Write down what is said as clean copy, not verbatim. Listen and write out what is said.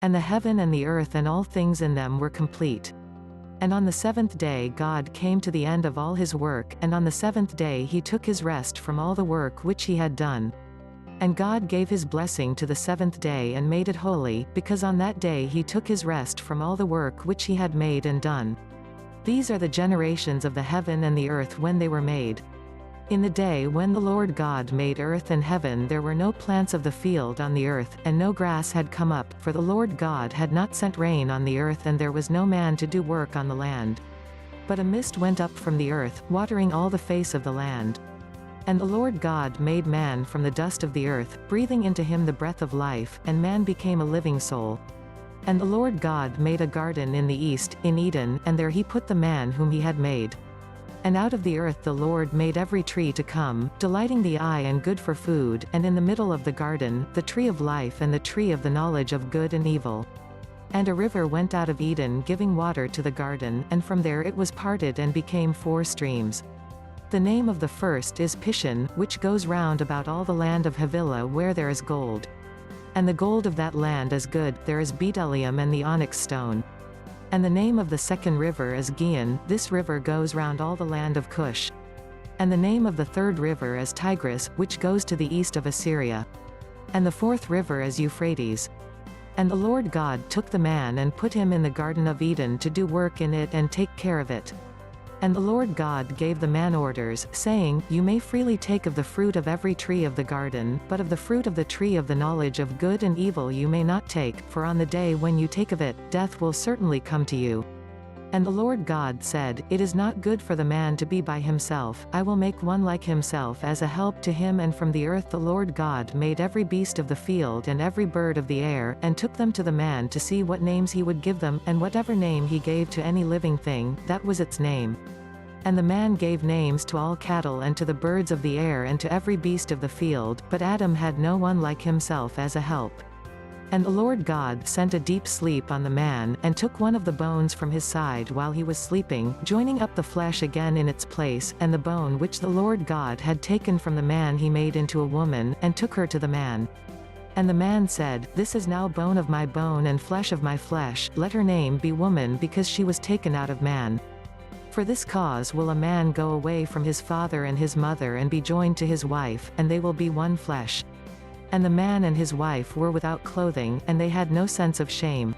And the heaven and the earth and all things in them were complete. And on the seventh day God came to the end of all his work, and on the seventh day he took his rest from all the work which he had done. And God gave his blessing to the seventh day and made it holy, because on that day he took his rest from all the work which he had made and done. These are the generations of the heaven and the earth when they were made. In the day when the Lord God made earth and heaven there were no plants of the field on the earth, and no grass had come up, for the Lord God had not sent rain on the earth and there was no man to do work on the land. But a mist went up from the earth, watering all the face of the land. And the Lord God made man from the dust of the earth, breathing into him the breath of life, and man became a living soul. And the Lord God made a garden in the east, in Eden, and there he put the man whom he had made. And out of the earth the Lord made every tree to come, delighting the eye and good for food, and in the middle of the garden, the tree of life and the tree of the knowledge of good and evil. And a river went out of Eden giving water to the garden, and from there it was parted and became 4 streams. The name of the first is Pishon, which goes round about all the land of Havilah where there is gold. And the gold of that land is good, there is bdellium and the onyx stone. And the name of the second river is Gihon, this river goes round all the land of Cush. And the name of the third river is Tigris, which goes to the east of Assyria. And the fourth river is Euphrates. And the Lord God took the man and put him in the Garden of Eden to do work in it and take care of it. And the Lord God gave the man orders, saying, You may freely take of the fruit of every tree of the garden, but of the fruit of the tree of the knowledge of good and evil you may not take, for on the day when you take of it, death will certainly come to you. And the Lord God said, It is not good for the man to be by himself, I will make one like himself as a help to him. And from the earth the Lord God made every beast of the field and every bird of the air, and took them to the man to see what names he would give them, and whatever name he gave to any living thing, that was its name. And the man gave names to all cattle and to the birds of the air and to every beast of the field, but Adam had no one like himself as a help. And the Lord God sent a deep sleep on the man, and took one of the bones from his side while he was sleeping, joining up the flesh again in its place, and the bone which the Lord God had taken from the man he made into a woman, and took her to the man. And the man said, This is now bone of my bone and flesh of my flesh, let her name be woman because she was taken out of man. For this cause will a man go away from his father and his mother and be joined to his wife, and they will be one flesh. And the man and his wife were without clothing, and they had no sense of shame.